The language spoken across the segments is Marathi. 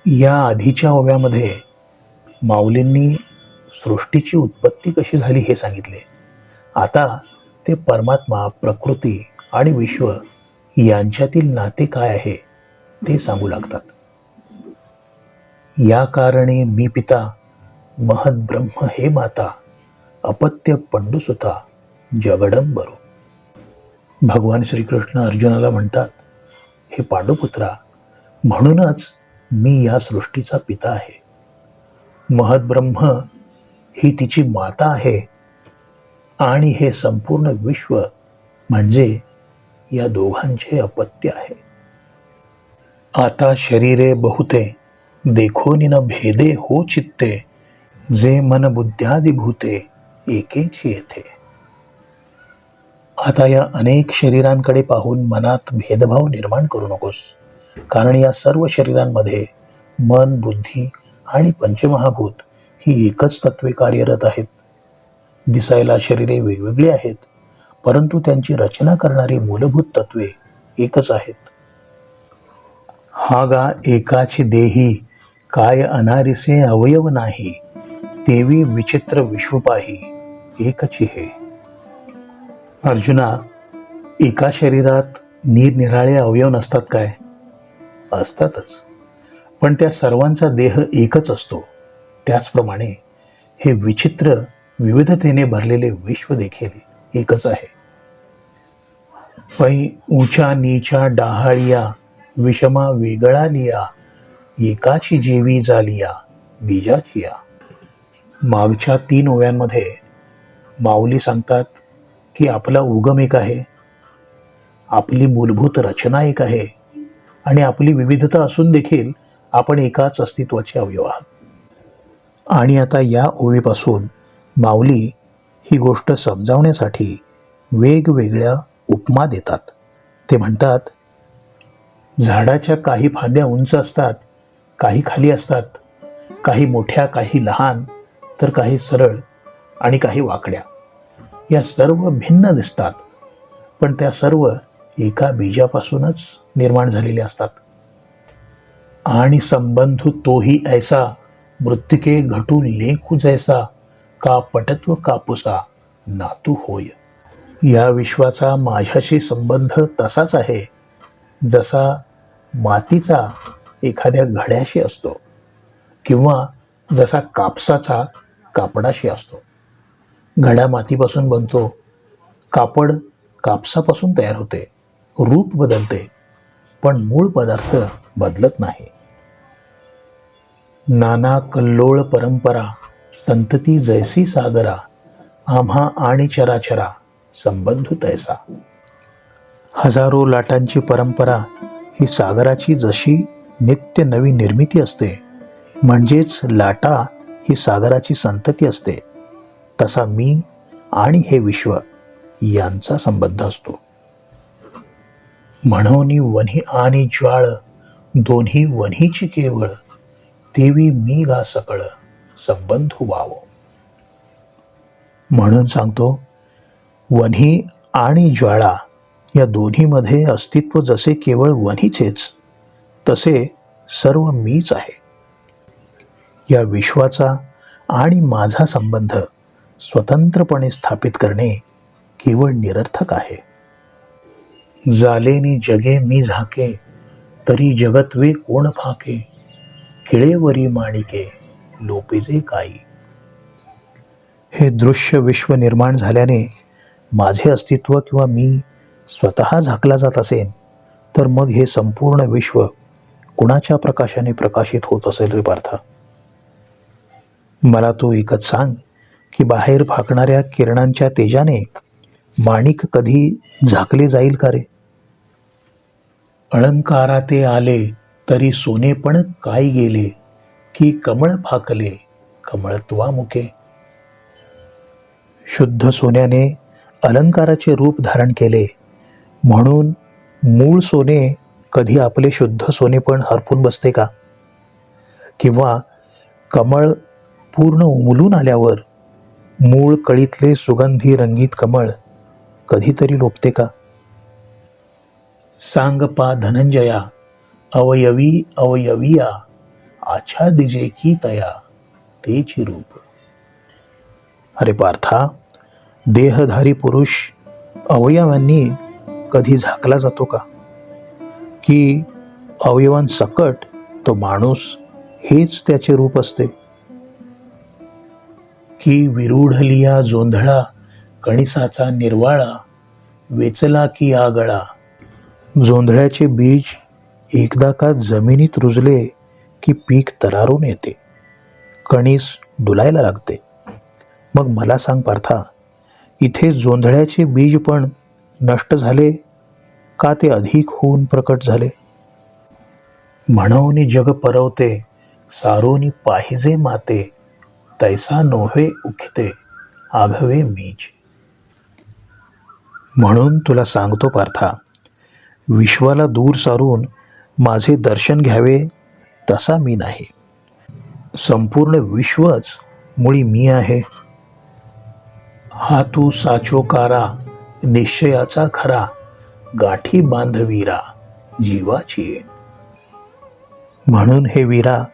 या आधीच्या ओव्यामध्ये माऊलींनी सृष्टीची उत्पत्ती कशी झाली हे सांगितले. आता ते परमात्मा, प्रकृती आणि विश्व यांच्यातील नाते काय आहे ते सांगू लागतात. या कारणे मी पिता, महद ब्रह्म हे माता, अपत्य पंडुसुता, जगडंबरो. भगवान श्रीकृष्ण अर्जुनाला म्हणतात, हे पांडुपुत्रा, म्हणूनच मी या सृष्टीचा पिता आहे. महद्ब्रह्म ही तिची माता आहे आणि हे संपूर्ण विश्व म्हणजे या दोघांचे अपत्य आहे. आता शरीरे बहुते, देखोनी न भेदे हो चित्ते, जे मन बुद्ध्यादी भूते एकेची येथे. आता या अनेक शरीरांकडे पाहून मनात भेदभाव निर्माण करू नकोस, कारण या सर्व शरीरांमध्ये मन, बुद्धी आणि पंचमहाभूत ही एकच तत्वे कार्यरत आहेत. दिसायला शरीरे वेगवेगळी आहेत, परंतु त्यांची रचना करणारी मूलभूत तत्वे एकच आहेत. हा गा एकाची देही, काय अनारिसे अवयव नाही, तेवी विचित्र विश्वपाही एकची हे. अर्जुना, एका शरीरात निरनिराळे अवयव नसतात काय? असतातच, पण त्या सर्वांचा देह एकच असतो. त्याचप्रमाणे हे विचित्र विविधतेने भरलेले विश्व देखील एकच आहे. पै ऊंचा नीचा डाहाळिया, विषमा वेगळा लिया, एकाची जेवी जालिया बीजाची या. मागच्या 3 ओव्यांमध्ये माऊली सांगतात की आपला उगम एक आहे, आपली मूलभूत रचना एक आहे आणि आपली विविधता असून देखील आपण एकाच अस्तित्वाचे अवयव आहात. आणि आता या ओवीपासून माऊली ही गोष्ट समजावण्यासाठी वेगवेगळ्या उपमा देतात. ते म्हणतात, झाडाच्या काही फांद्या उंच असतात, काही खाली असतात, काही मोठ्या, काही लहान, तर काही सरळ आणि काही वाकड्या. या सर्व भिन्न दिसतात, पण त्या सर्व एका बीजापासूनच निर्माण झालेले असतात. आणि संबंधू तोही ऐसा, मृत्तिके घटू लेखू जैसा, का पटत्व कापुसा नातू होय. या विश्वाचा माझ्याशी संबंध तसाच आहे जसा मातीचा एखाद्या घड्याशी असतो किंवा जसा कापसाचा कापडाशी असतो. घडा मातीपासून बनतो, कापड कापसापासून तयार होते, रूप बदलते, पण मूळ पदार्थ बदलत नाही. नाना कल्लोळ परंपरा, संतती जैसी सागरा, आम्हा आणि चराचरा संबंधू तैसा. हजारो लाटांची परंपरा ही सागराची जशी नित्य नवी निर्मिती असते, म्हणजेच लाटा ही सागराची संतती असते, तसा मी आणि हे विश्व यांचा संबंध असतो. म्हणून वन्ही आणि ज्वाळ, दोन्ही वन्हीची केवळ, तेवी मी गा सकळ संबंध वाव. म्हणून सांगतो, वन्ही आणि ज्वाळा या दोन्हीमध्ये अस्तित्व जसे केवळ वन्हीचेच, तसे सर्व मीच आहे. या विश्वाचा आणि माझा संबंध स्वतंत्रपणे स्थापित करणे केवळ निरर्थक आहे. जालेनी जगे मी झाके, तरी जगत्वे कोण फाके, किळेवरी माणिके लोपिजे काही. हे दृश्य विश्व निर्माण झाल्याने माझे अस्तित्व किंवा मी स्वतः झाकला जात असेल, तर मग हे संपूर्ण विश्व कुणाच्या प्रकाशाने प्रकाशित होत असेल रे पार्था? मला तू एकच सांग की बाहेर फाकणाऱ्या किरणांच्या तेजाने माणिक कधी झाकले जाईल का रे? अलंकारा ते आले, तरी सोने पण काय गेले, की कमळ फाकले कमळत्वा मुके. शुद्ध सोन्याने अलंकाराचे रूप धारण केले, म्हणून मूळ सोने कधी आपले शुद्ध सोने पण हरपून बसते का? किंवा कमळ पूर्ण उमलून आल्यावर मूळ कळीतले सुगंधी रंगीत कमळ कधीतरी लोपते का? सांग पा धनंजया, अवयवी अवयविया, आच्छादिजे की तया तेची रूप. अरे पार्था, देहधारी पुरुष अवयवांनी कधी झाकला जातो का? की अवयवांसकट तो माणूस हेच त्याचे रूप असते? की विरूढलिया जोंधळा कणिसाचा निर्वाळा वेचला की आगळा. जोंधळ्याचे बीज एकदा का जमिनीत रुजले की पीक तरारून येते, कणीस डुलायला लागते. मग मला सांग पार्था, इथे जोंधळ्याचे बीज पण नष्ट झाले का ते अधिक होऊन प्रकट झाले? म्हणून जग परवते सारोनी पाहिजे माते, तैसा नोहे उखिते आघवे मीच. म्हणून तुला सांगतो पार्था, विश्वाला दूर सारून माझे दर्शन घ्यावे तसा मी नाही. संपूर्ण विश्वच मुळी मी आहे. हा तू साचोकारा निश्चयाचा खरा, गाठी बांधवीरा जीवाची. म्हणून हे वीरा,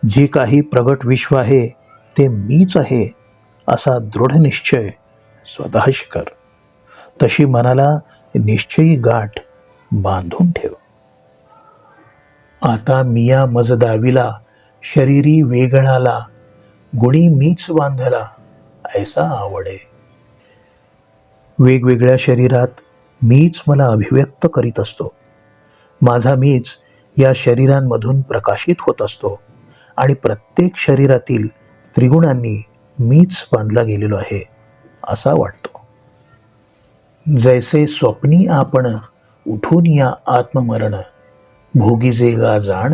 जे काही प्रगट विश्व आहे ते मीच आहे असा दृढ निश्चय स्वतःशी कर. तशी मनाला निश्चयी गाठ बांधून ठेव. आता मिया मज दाविला शरीरी वेगळाला, गुणी मीच बांधला ऐसा आवडे. वेगवेगळ्या शरीरात मीच मला अभिव्यक्त करीत असतो. माझा मीच या शरीरांमधून प्रकाशित होत असतो आणि प्रत्येक शरीरातील त्रिगुणांनी मीच बांधला गेलेलो आहे असा वाटतो. जैसे स्वप्नी आपण उठून या आत्ममरण, भोगीजे गा जाण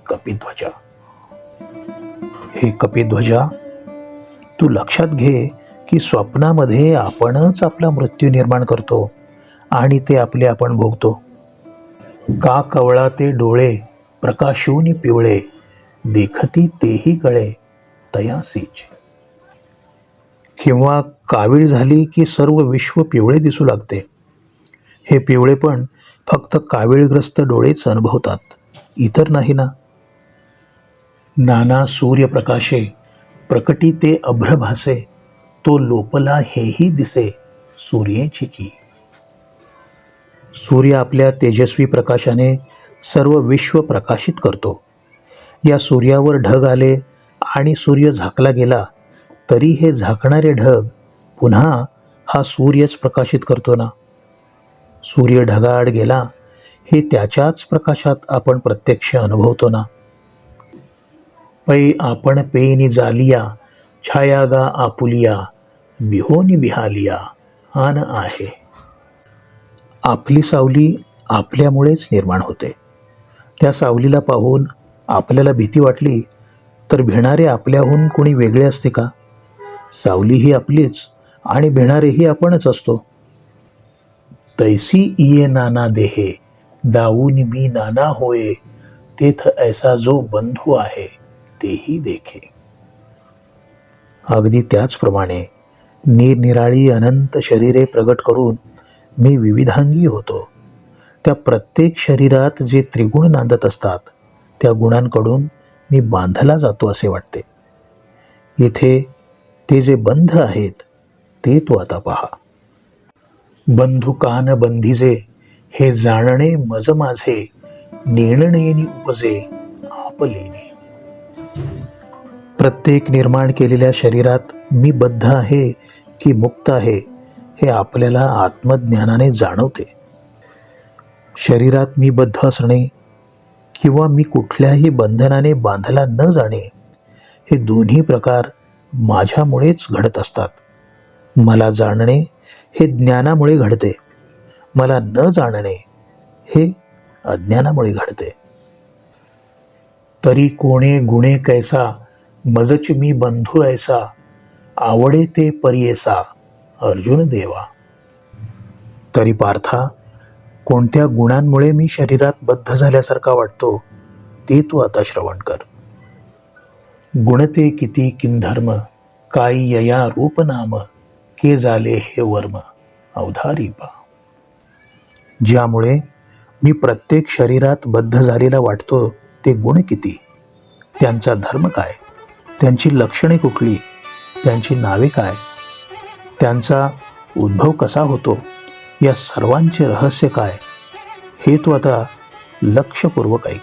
कपिध्वजा. हे कपिध्वजा, तू लक्षात घे की स्वप्नामध्ये आपणच आपला मृत्यू निर्माण करतो आणि ते आपले आपण भोगतो. का कवळा ते डोळे प्रकाशून पिवळे, देखती तेही कळे तयासीच. किंवा कावीळ झाली की सर्व विश्व पिवळे दिसू लागते. हे पिवळे पण फक्त कावीळग्रस्त डोळेच अनुभवतात, इतर नाही ना. नाना सूर्यप्रकाशे प्रकटी ते अभ्रभासे, तो लोपला हेही दिसे सूर्येची की. सूर्य आपल्या तेजस्वी प्रकाशाने सर्व विश्व प्रकाशित करतो. या सूर्यावर ढग आले आणि सूर्य झाकला गेला तरी हे झाकणारे ढग पुन्हा हा सूर्यच प्रकाशित करतो ना. सूर्य ढगाआड गेला हे त्याच्याच प्रकाशात आपण प्रत्यक्ष अनुभवतो ना. पै आपण पेनी जालिया छायागा आपुलिया, बिहोनी बिहालिया आन आहे. आपली सावली आपल्यामुळेच निर्माण होते. त्या सावलीला पाहून आपल्याला भीती वाटली तर भिणारे आपल्याहून कोणी वेगळे असते का? सावली ही आपलीच आणि भिणारेही आपणच असतो. तैसी इये नाना देहे, दाऊन मी नाना होये, तेथ ऐसा जो बंधू आहे तेही देखे. अगदी त्याचप्रमाणे निरनिराळी अनंत शरीरे प्रगट करून मी विविधांगी होतो. त्या प्रत्येक शरीरात जे त्रिगुण नांदत असतात त्या गुणांकडून मी बांधला जातो असे वाटते. येथे ते जे बंध आहेत ते तू आता पहा. बंधुकान बंधीजे हे जाणणे मज माझे, नेणनेनी उपजे आपलेने. प्रत्येक निर्माण केलेल्या शरीरात मी बद्ध आहे की मुक्त आहे हे आपल्याला आत्मज्ञानाने जाणवते. शरीरात मी बद्ध असणे किंवा मी कुठल्याही बंधनाने बांधला न जाणे हे दोन्ही प्रकार माझ्यामुळेच घडत असतात. मला जाणणे हे ज्ञानामुळे घडते, मला न जाणणे हे अज्ञानामुळे घडते. तरी कोणे गुणे कैसा, मजच मी बंधू ऐसा, आवडे ते परियेसा अर्जुन देवा. तरी पार्था, कोणत्या गुणांमुळे मी शरीरात बद्ध झाल्यासारखा वाटतो ते तू आता श्रवण कर. गुणते किती किंधर्म, काही यया रूपनाम, के झाले हे वर्म अवधारी पा. ज्यामुळे मी प्रत्येक शरीरात बद्ध झालेला वाटतो ते गुण किती. त्यांचा धर्म काय, त्यांची लक्षणे कुठली, त्यांची नावे काय, त्यांचा उद्भव कसा होतो, या सर्वांचे रहस्य काय, हे तू आता लक्षपूर्वक ऐक.